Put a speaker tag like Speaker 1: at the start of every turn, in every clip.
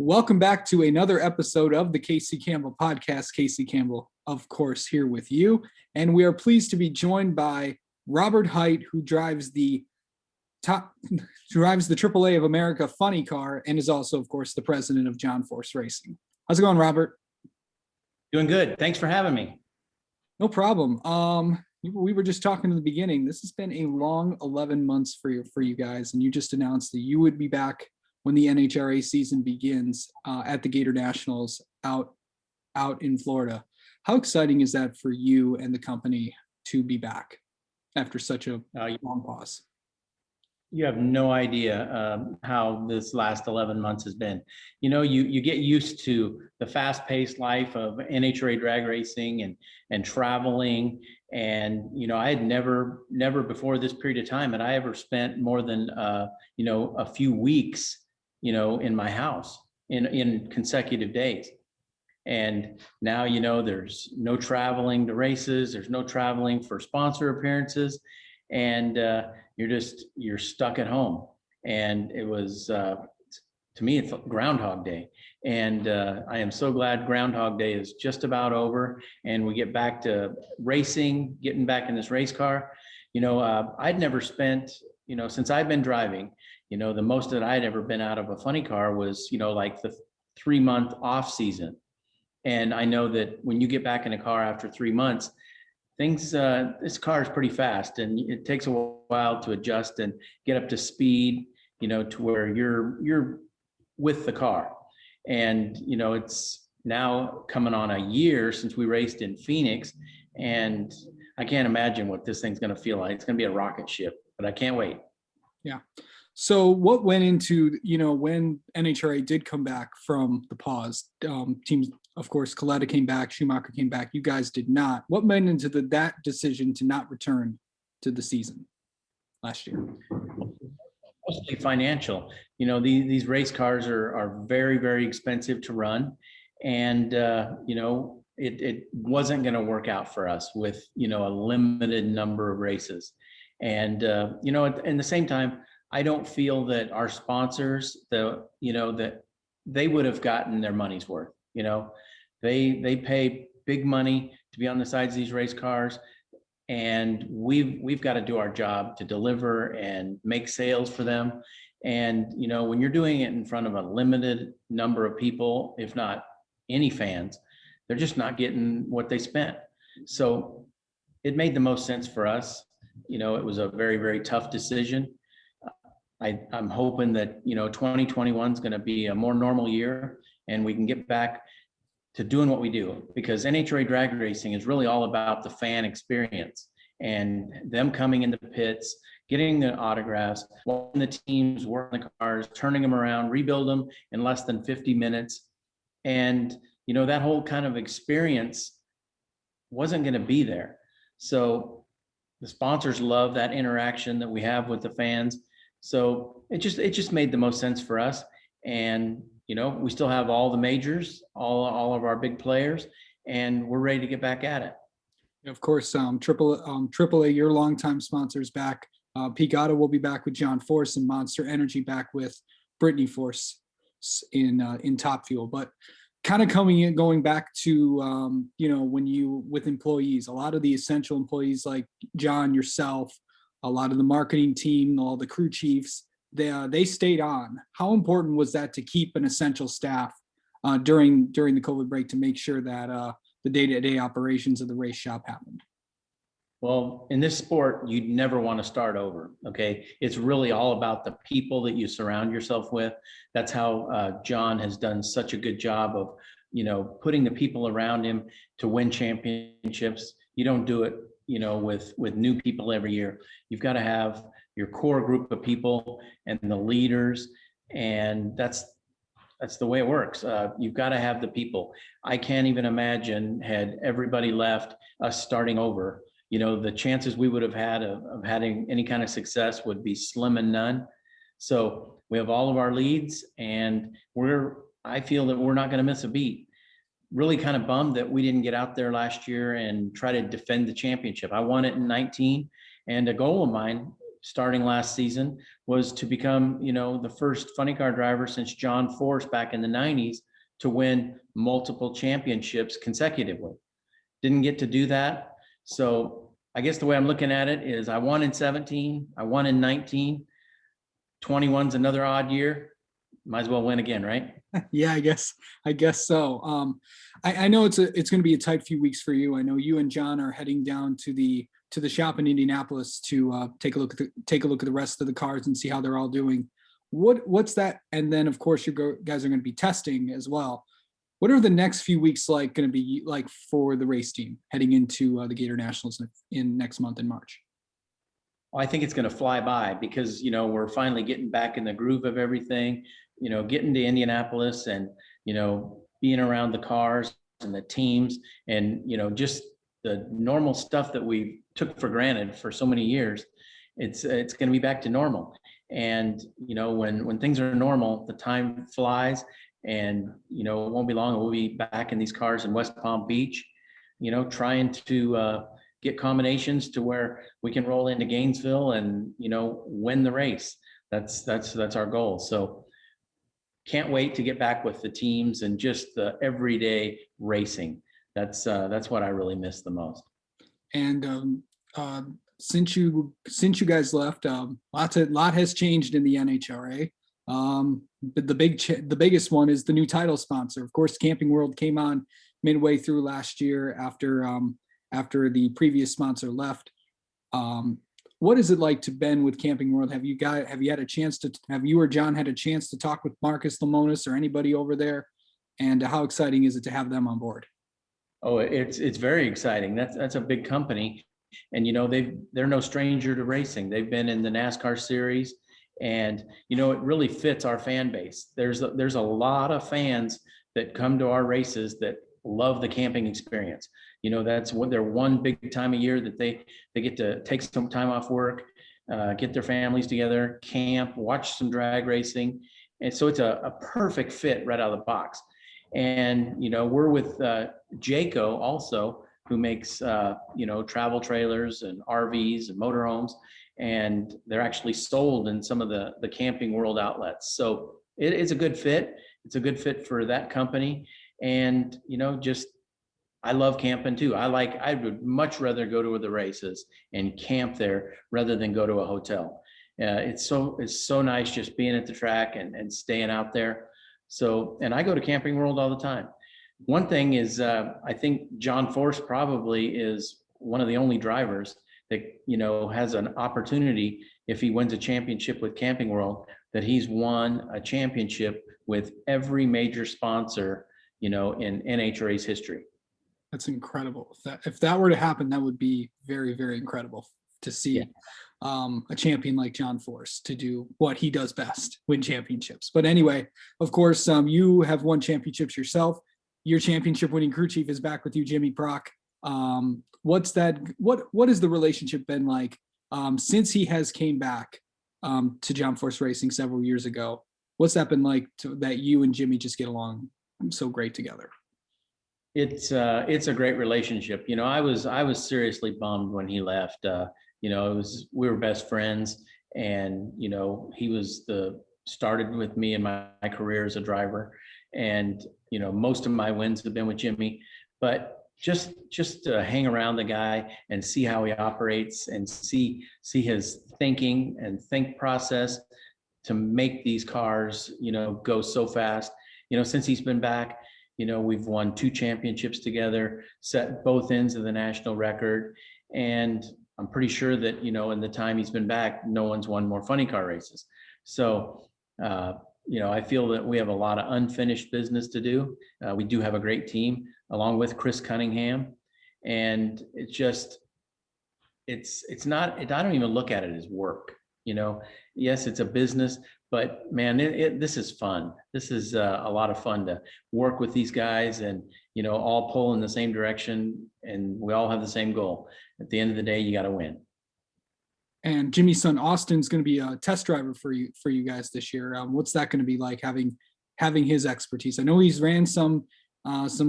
Speaker 1: Welcome back to another episode of the Casey Campbell podcast. Casey Campbell, of course, here with you. And we are pleased to be joined by Robert Hight, who drives the AAA of America funny car and is also, of course, the president of John Force Racing. How's it going, Robert?
Speaker 2: Doing good. Thanks for having me.
Speaker 1: No problem. We were just talking in the beginning. This has been a long 11 months for you guys, and you just announced that you would be back when the NHRA season begins at the Gator Nationals out in Florida. How exciting is that for you and the company to be back after such a long pause?
Speaker 2: You have no idea how this last 11 months has been. You know, you get used to the fast-paced life of NHRA drag racing and traveling. And, you know, I had never before this period of time had I ever spent more than, a few weeks, in my house in consecutive days. And now, there's no traveling to races. There's no traveling for sponsor appearances. And you're stuck at home. And it was, to me, it's Groundhog Day. And I am so glad Groundhog Day is just about over and we get back to racing, getting back in this race car. I'd never spent, since I've been driving, the most that I'd ever been out of a funny car was, like the 3-month off season. And I know that when you get back in a car after 3 months, this car is pretty fast and it takes a while to adjust and get up to speed, to where you're with the car. And, it's now coming on a year since we raced in Phoenix, and I can't imagine what this thing's going to feel like. It's going to be a rocket ship, but I can't wait.
Speaker 1: Yeah. So what went into, when NHRA did come back from the pause, teams, of course, Coletta came back, Schumacher came back, you guys did not. What went into that decision to not return to the season last year?
Speaker 2: Mostly financial. These race cars are very, very expensive to run. And, it wasn't going to work out for us with, a limited number of races. And, at the same time, I don't feel that our sponsors, that they would have gotten their money's worth. They pay big money to be on the sides of these race cars, and we've got to do our job to deliver and make sales for them. And when you're doing it in front of a limited number of people, if not any fans, they're just not getting what they spent. So it made the most sense for us. It was a very, very tough decision. I'm hoping that 2021 is going to be a more normal year and we can get back to doing what we do, because NHRA drag racing is really all about the fan experience and them coming in the pits, getting the autographs, watching the teams work on the cars, turning them around, rebuild them in less than 50 minutes. And that whole kind of experience wasn't going to be there. So the sponsors love that interaction that we have with the fans. So it just made the most sense for us. And, we still have all the majors, all of our big players, and we're ready to get back at it.
Speaker 1: Of course, AAA, your longtime sponsors back. Peak Auto will be back with John Force, and Monster Energy back with Brittany Force in Top Fuel. But kind of going back to, when you, with employees, a lot of the essential employees like John, yourself, a lot of the marketing team, all the crew chiefs, they stayed on. How important was that to keep an essential staff during the COVID break to make sure that the day-to-day operations of the race shop happened?
Speaker 2: Well, in this sport, you'd never want to start over. Okay. It's really all about the people that you surround yourself with. That's how John has done such a good job of, putting the people around him to win championships. You don't do it, with new people every year. You've got to have your core group of people and the leaders. And that's the way it works. You've got to have the people. I can't even imagine, had everybody left, us starting over, the chances we would have had of having any kind of success would be slim and none. So we have all of our leads, and I feel that we're not going to miss a beat. Really kind of bummed that we didn't get out there last year and try to defend the championship. I won it in 19, and a goal of mine starting last season was to become, the first funny car driver since John Force back in the 90s to win multiple championships consecutively. Didn't get to do that. So I guess the way I'm looking at it is I won in 17, I won in 19, 21's another odd year. Might as well win again, right?
Speaker 1: Yeah, I guess so. I know it's going to be a tight few weeks for you. I know you and John are heading down to the shop in Indianapolis to take a look at the rest of the cars and see how they're all doing. What's that? And then of course you guys are going to be testing as well. What are the next few weeks going to be like for the race team heading into the Gator Nationals in next month in March?
Speaker 2: I think it's going to fly by because, we're finally getting back in the groove of everything, getting to Indianapolis and, being around the cars and the teams and, just the normal stuff that we took for granted for so many years. It's going to be back to normal. And, when things are normal, the time flies and, it won't be long. We'll be back in these cars in West Palm Beach, trying to, get combinations to where we can roll into Gainesville and, win the race. That's our goal. So can't wait to get back with the teams and just the everyday racing. That's what I really miss the most.
Speaker 1: And since you guys left, lot has changed in the NHRA. But the biggest one is the new title sponsor. Of course, Camping World came on midway through last year after the previous sponsor left. What is it like to been with Camping World? Have you or John had a chance to talk with Marcus Lemonis or anybody over there? And how exciting is it to have them on board?
Speaker 2: Oh, it's very exciting. That's a big company. And, they're no stranger to racing. They've been in the NASCAR series and, it really fits our fan base. There's a lot of fans that come to our races that love the camping experience. That's what their one big time of year that they get to take some time off work, get their families together, camp, watch some drag racing. And so it's a perfect fit right out of the box. And, we're with Jayco also, who makes, travel trailers and RVs and motorhomes, and they're actually sold in some of the Camping World outlets. So it's a good fit. It's a good fit for that company. And, I love camping too. I would much rather go to the races and camp there rather than go to a hotel. It's so nice just being at the track and staying out there. So, and I go to Camping World all the time. One thing is, I think John Force probably is one of the only drivers that, has an opportunity if he wins a championship with Camping World, that he's won a championship with every major sponsor, in NHRA's history.
Speaker 1: That's incredible. If that were to happen, that would be very, very incredible to see a champion like John Force to do what he does best, win championships. But anyway, of course, you have won championships yourself. Your championship winning crew chief is back with you, Jimmy Brock. What has the relationship been like since he has came back to John Force Racing several years ago? What's that been like that you and Jimmy just get along so great together?
Speaker 2: It's a great relationship. I was seriously bummed when he left. We were best friends, and he started with me in my career as a driver, and most of my wins have been with Jimmy. But just to hang around the guy and see how he operates and see his thinking and think process to make these cars go so fast. Since he's been back, we've won 2 championships together, set both ends of the national record. And I'm pretty sure that, in the time he's been back, no one's won more funny car races. So, I feel that we have a lot of unfinished business to do. We do have a great team along with Chris Cunningham. And it's not, I don't even look at it as work. Yes, it's a business, but man, this is fun. This is a lot of fun to work with these guys and, all pull in the same direction, and we all have the same goal. At the end of the day, you got to win.
Speaker 1: And Jimmy's son Austin's going to be a test driver for you guys this year. What's that going to be like having his expertise? I know he's ran some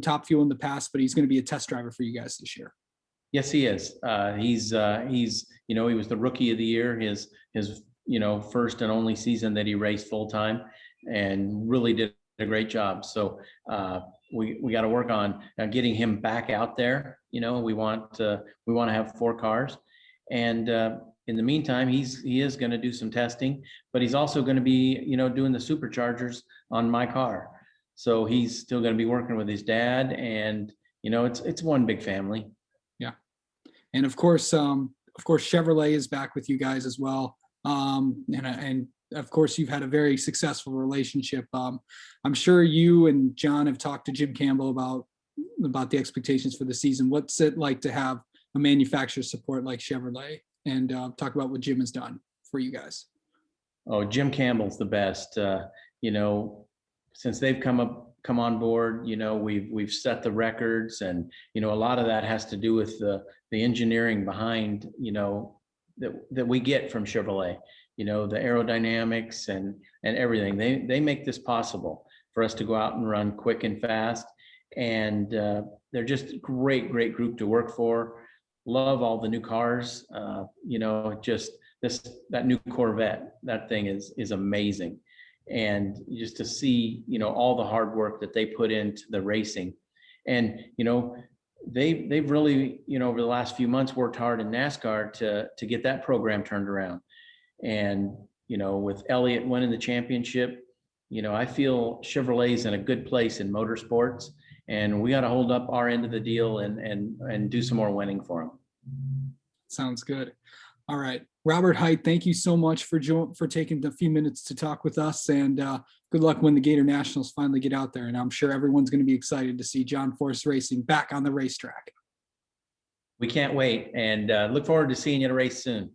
Speaker 1: Top Fuel in the past, but he's going to be a test driver for you guys this year.
Speaker 2: Yes, he is. He's, you know, he was the rookie of the year, his, you know, first and only season that he raced full time, and really did a great job. So we got to work on getting him back out there. You know, we want to have 4 cars, and in the meantime, he is going to do some testing, but he's also going to be, you know, doing the superchargers on my car. So he's still going to be working with his dad, and you know, it's one big family.
Speaker 1: Yeah. And of course, Chevrolet is back with you guys as well. And of course, you've had a very successful relationship. I'm sure you and John have talked to Jim Campbell about the expectations for the season. What's it like to have a manufacturer support like Chevrolet? And talk about what Jim has done for you guys.
Speaker 2: Oh, Jim Campbell's the best. You know, since they've come on board, you know, we've set the records, and you know, a lot of that has to do with the engineering behind, you know, that we get from Chevrolet. You know, the aerodynamics and everything. They make this possible for us to go out and run quick and fast, and they're just a great group to work for. Love all the new cars. You know, just that new Corvette, that thing is amazing. And just to see, you know, all the hard work that they put into the racing. And, you know, they've really, you know, over the last few months worked hard in NASCAR to get that program turned around. And, you know, with Elliott winning the championship, you know, I feel Chevrolet's in a good place in motorsports, and we got to hold up our end of the deal and do some more winning for them.
Speaker 1: Sounds good. All right, Robert Hight, thank you so much for taking a few minutes to talk with us, and good luck when the Gator Nationals finally get out there. And I'm sure everyone's going to be excited to see John Force Racing back on the racetrack.
Speaker 2: We can't wait, and look forward to seeing you at a race soon.